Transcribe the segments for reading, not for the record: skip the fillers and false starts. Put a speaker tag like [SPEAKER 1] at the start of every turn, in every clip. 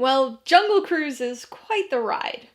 [SPEAKER 1] Well, Jungle Cruise is quite the ride.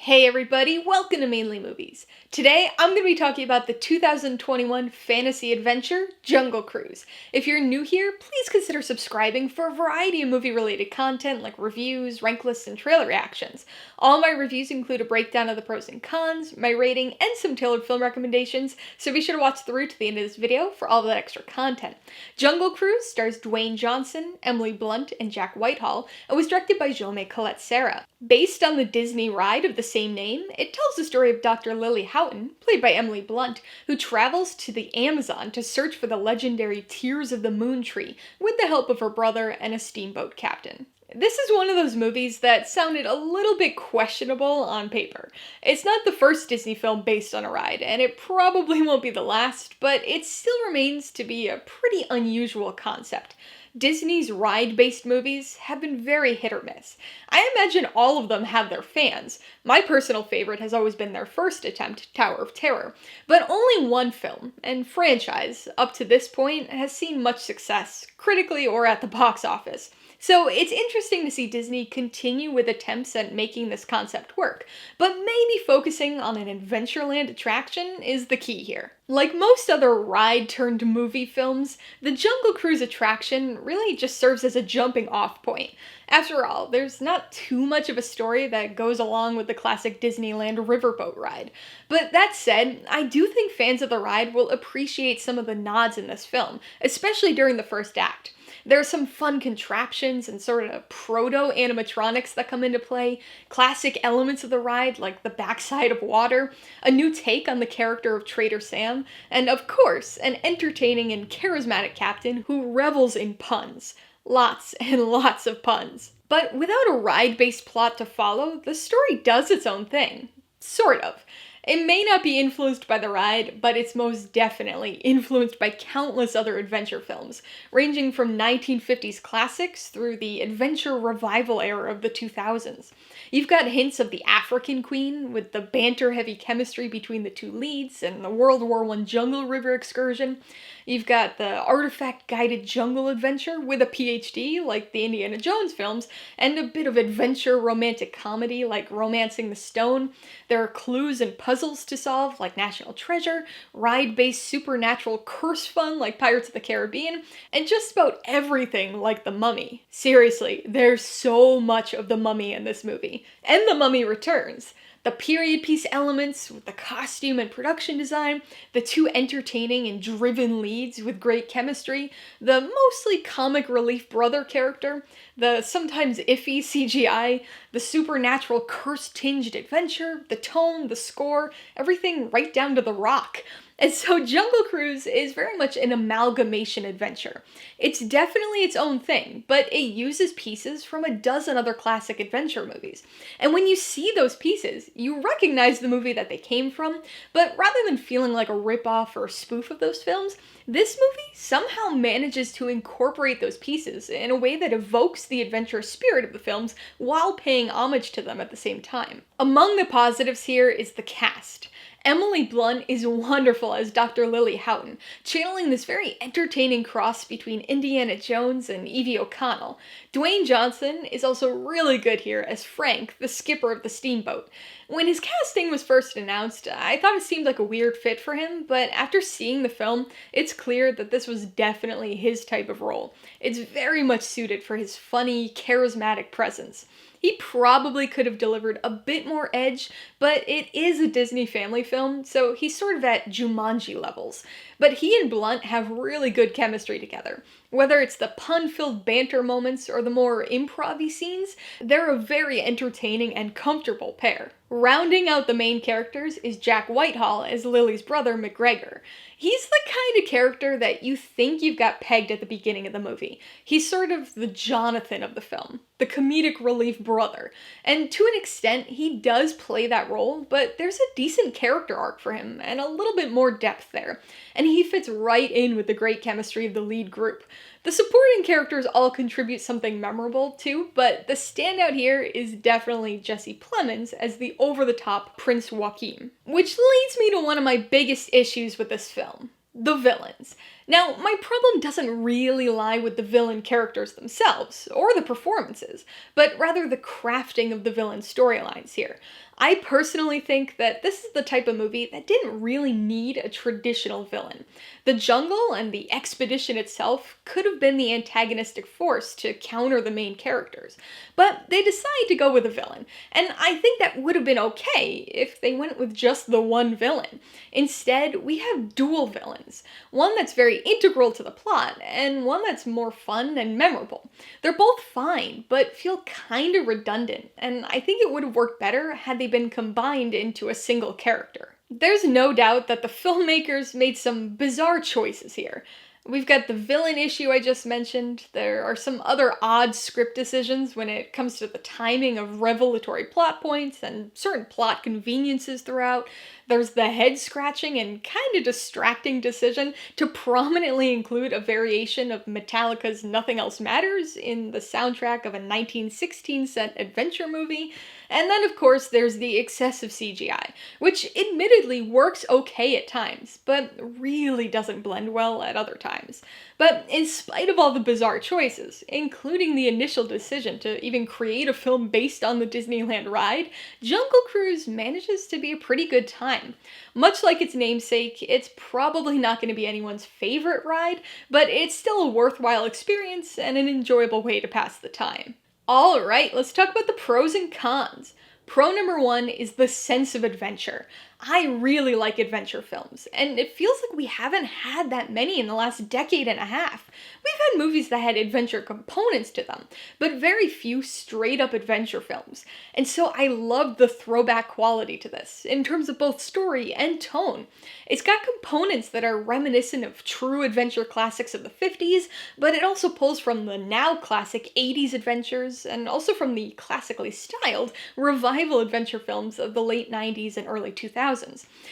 [SPEAKER 1] Hey everybody, welcome to Mainely Movies. Today, I'm going to be talking about the 2021 fantasy adventure, Jungle Cruise. If you're new here, please consider subscribing for a variety of movie-related content like reviews, rank lists, and trailer reactions. All my reviews include a breakdown of the pros and cons, my rating, and some tailored film recommendations, so be sure to watch through to the end of this video for all of that extra content. Jungle Cruise stars Dwayne Johnson, Emily Blunt, and Jack Whitehall, and was directed by Jaume Collet-Serra. Based on the Disney ride of the same name, it tells the story of Dr. Lily Houghton, played by Emily Blunt, who travels to the Amazon to search for the legendary Tears of the Moon Tree with the help of her brother and a steamboat captain. This is one of those movies that sounded a little bit questionable on paper. It's not the first Disney film based on a ride, and it probably won't be the last, but it still remains to be a pretty unusual concept. Disney's ride-based movies have been very hit or miss. I imagine all of them have their fans. My personal favorite has always been their first attempt, Tower of Terror. But only one film, and franchise, up to this point, has seen much success, critically or at the box office. So it's interesting to see Disney continue with attempts at making this concept work, but maybe focusing on an Adventureland attraction is the key here. Like most other ride-turned-movie films, the Jungle Cruise attraction really just serves as a jumping-off point. After all, there's not too much of a story that goes along with the classic Disneyland riverboat ride. But that said, I do think fans of the ride will appreciate some of the nods in this film, especially during the first act. There are some fun contraptions and sort of proto-animatronics that come into play, classic elements of the ride like the backside of water, a new take on the character of Trader Sam, and of course, an entertaining and charismatic captain who revels in puns. Lots and lots of puns. But without a ride-based plot to follow, the story does its own thing. Sort of. It may not be influenced by the ride, but it's most definitely influenced by countless other adventure films, ranging from 1950s classics through the adventure revival era of the 2000s. You've got hints of the African Queen, with the banter-heavy chemistry between the two leads, and the World War I jungle river excursion. You've got the artifact-guided jungle adventure with a PhD, like the Indiana Jones films, and a bit of adventure romantic comedy, like Romancing the Stone. There are clues and puzzles to solve, like National Treasure, ride-based supernatural curse fun, like Pirates of the Caribbean, and just about everything like The Mummy. Seriously, there's so much of The Mummy in this movie. And The Mummy Returns. The period piece elements with the costume and production design, the two entertaining and driven leads with great chemistry, the mostly comic relief brother character, the sometimes iffy CGI, the supernatural curse-tinged adventure, the tone, the score, everything right down to the rock. And so Jungle Cruise is very much an amalgamation adventure. It's definitely its own thing, but it uses pieces from a dozen other classic adventure movies. And when you see those pieces, you recognize the movie that they came from, but rather than feeling like a ripoff or a spoof of those films, this movie somehow manages to incorporate those pieces in a way that evokes the adventure spirit of the films while paying homage to them at the same time. Among the positives here is the cast. Emily Blunt is wonderful as Dr. Lily Houghton, channeling this very entertaining cross between Indiana Jones and Evie O'Connell. Dwayne Johnson is also really good here as Frank, the skipper of the steamboat. When his casting was first announced, I thought it seemed like a weird fit for him, but after seeing the film, it's clear that this was definitely his type of role. It's very much suited for his funny, charismatic presence. He probably could have delivered a bit more edge, but it is a Disney family film, so he's sort of at Jumanji levels. But he and Blunt have really good chemistry together. Whether it's the pun-filled banter moments or the more improv-y scenes, they're a very entertaining and comfortable pair. Rounding out the main characters is Jack Whitehall as Lily's brother, McGregor. He's the kind of character that you think you've got pegged at the beginning of the movie. He's sort of the Jonathan of the film, the comedic relief brother. And to an extent, he does play that role, but there's a decent character arc for him and a little bit more depth there. And he fits right in with the great chemistry of the lead group. The supporting characters all contribute something memorable too, but the standout here is definitely Jesse Plemons as the over-the-top Prince Joachim. Which leads me to one of my biggest issues with this film. The villains. Now, my problem doesn't really lie with the villain characters themselves, or the performances, but rather the crafting of the villain storylines here. I personally think that this is the type of movie that didn't really need a traditional villain. The jungle and the expedition itself could have been the antagonistic force to counter the main characters, but they decided to go with a villain, and I think that would have been okay if they went with just the one villain. Instead, we have dual villains, one that's very integral to the plot, and one that's more fun and memorable. They're both fine, but feel kinda redundant, and I think it would have worked better had they been combined into a single character. There's no doubt that the filmmakers made some bizarre choices here. We've got the villain issue I just mentioned. There are some other odd script decisions when it comes to the timing of revelatory plot points and certain plot conveniences throughout. There's the head-scratching and kind of distracting decision to prominently include a variation of Metallica's Nothing Else Matters in the soundtrack of a 1916 set adventure movie. And then, of course, there's the excessive CGI, which admittedly works okay at times, but really doesn't blend well at other times. But in spite of all the bizarre choices, including the initial decision to even create a film based on the Disneyland ride, Jungle Cruise manages to be a pretty good time. Much like its namesake, it's probably not going to be anyone's favorite ride, but it's still a worthwhile experience and an enjoyable way to pass the time. Alright, let's talk about the pros and cons. Pro number one is the sense of adventure. I really like adventure films, and it feels like we haven't had that many in the last decade and a half. We've had movies that had adventure components to them, but very few straight-up adventure films. And so I love the throwback quality to this, in terms of both story and tone. It's got components that are reminiscent of true adventure classics of the 50s, but it also pulls from the now classic 80s adventures, and also from the classically styled revival adventure films of the late 90s and early 2000s.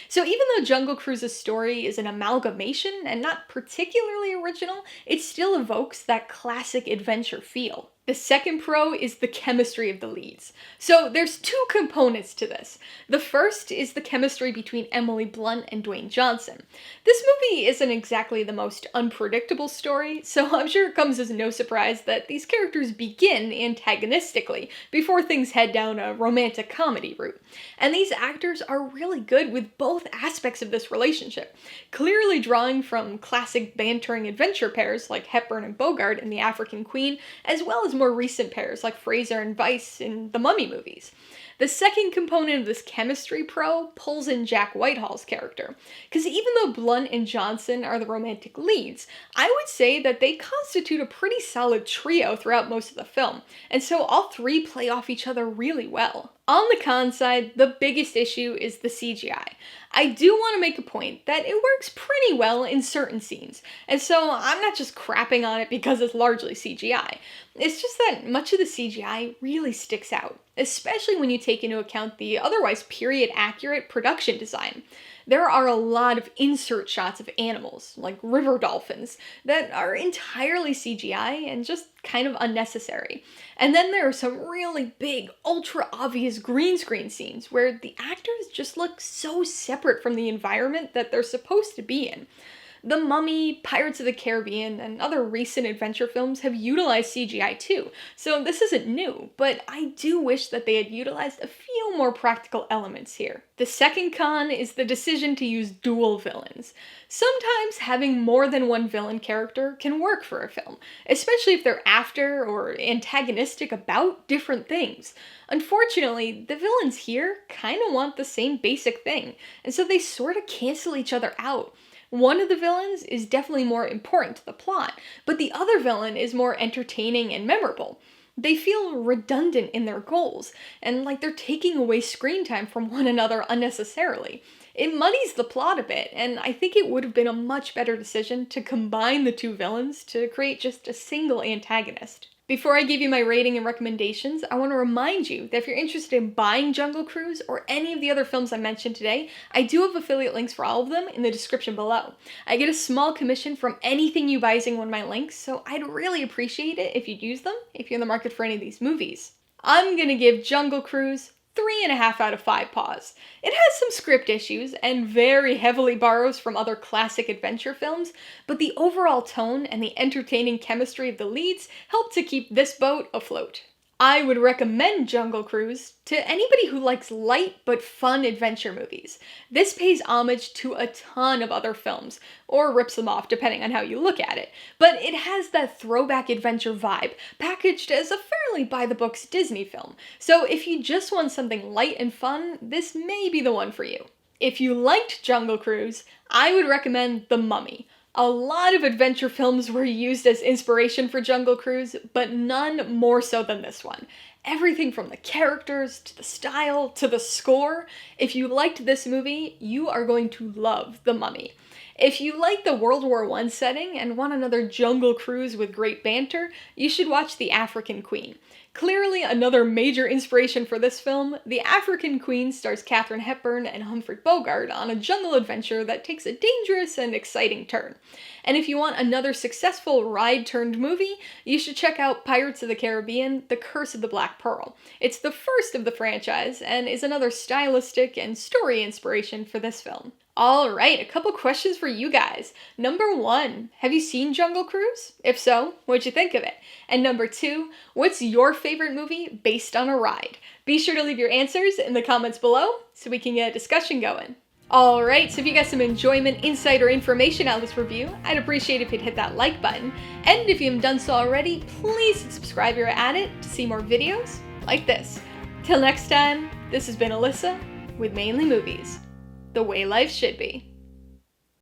[SPEAKER 1] So even though Jungle Cruise's story is an amalgamation and not particularly original, it still evokes that classic adventure feel. The second pro is the chemistry of the leads. So there's two components to this. The first is the chemistry between Emily Blunt and Dwayne Johnson. This movie isn't exactly the most unpredictable story, so I'm sure it comes as no surprise that these characters begin antagonistically before things head down a romantic comedy route. And these actors are really good with both aspects of this relationship, clearly drawing from classic bantering adventure pairs like Hepburn and Bogart in The African Queen, as well as more recent pairs like Fraser and Weisz in the Mummy movies. The second component of this chemistry pro pulls in Jack Whitehall's character, because even though Blunt and Johnson are the romantic leads, I would say that they constitute a pretty solid trio throughout most of the film, and so all three play off each other really well. On the con side, the biggest issue is the CGI. I do want to make a point that it works pretty well in certain scenes, and so I'm not just crapping on it because it's largely CGI. It's just that much of the CGI really sticks out, especially when you take into account the otherwise period-accurate production design. There are a lot of insert shots of animals, like river dolphins, that are entirely CGI and just kind of unnecessary. And then there are some really big, ultra-obvious green screen scenes where the actors just look so separate from the environment that they're supposed to be in. The Mummy, Pirates of the Caribbean, and other recent adventure films have utilized CGI too, so this isn't new, but I do wish that they had utilized a few more practical elements here. The second con is the decision to use dual villains. Sometimes having more than one villain character can work for a film, especially if they're after or antagonistic about different things. Unfortunately, the villains here kind of want the same basic thing, and so they sort of cancel each other out. One of the villains is definitely more important to the plot, but the other villain is more entertaining and memorable. They feel redundant in their goals, and like they're taking away screen time from one another unnecessarily. It muddies the plot a bit, and I think it would have been a much better decision to combine the two villains to create just a single antagonist. Before I give you my rating and recommendations, I want to remind you that if you're interested in buying Jungle Cruise or any of the other films I mentioned today, I do have affiliate links for all of them in the description below. I get a small commission from anything you buy using one of my links, so I'd really appreciate it if you'd use them if you're in the market for any of these movies. I'm gonna give Jungle Cruise 3.5 out of 5 paws. It has some script issues and very heavily borrows from other classic adventure films, but the overall tone and the entertaining chemistry of the leads help to keep this boat afloat. I would recommend Jungle Cruise to anybody who likes light but fun adventure movies. This pays homage to a ton of other films, or rips them off depending on how you look at it, but it has that throwback adventure vibe, packaged as a fairly by-the-books Disney film. So if you just want something light and fun, this may be the one for you. If you liked Jungle Cruise, I would recommend The Mummy. A lot of adventure films were used as inspiration for Jungle Cruise, but none more so than this one. Everything from the characters, to the style, to the score. If you liked this movie, you are going to love The Mummy. If you like the World War I setting and want another jungle cruise with great banter, you should watch The African Queen. Clearly another major inspiration for this film, The African Queen stars Katharine Hepburn and Humphrey Bogart on a jungle adventure that takes a dangerous and exciting turn. And if you want another successful ride-turned movie, you should check out Pirates of the Caribbean: The Curse of the Black Pearl. It's the first of the franchise and is another stylistic and story inspiration for this film. Alright, a couple questions for you guys. Number 1, have you seen Jungle Cruise? If so, what'd you think of it? And number 2, what's your favorite movie based on a ride? Be sure to leave your answers in the comments below so we can get a discussion going. Alright, so if you got some enjoyment, insight, or information out of this review, I'd appreciate if you'd hit that like button. And if you haven't done so already, please subscribe if you're at it to see more videos like this. Till next time, this has been Alyssa with Mainly Movies. The way life should be.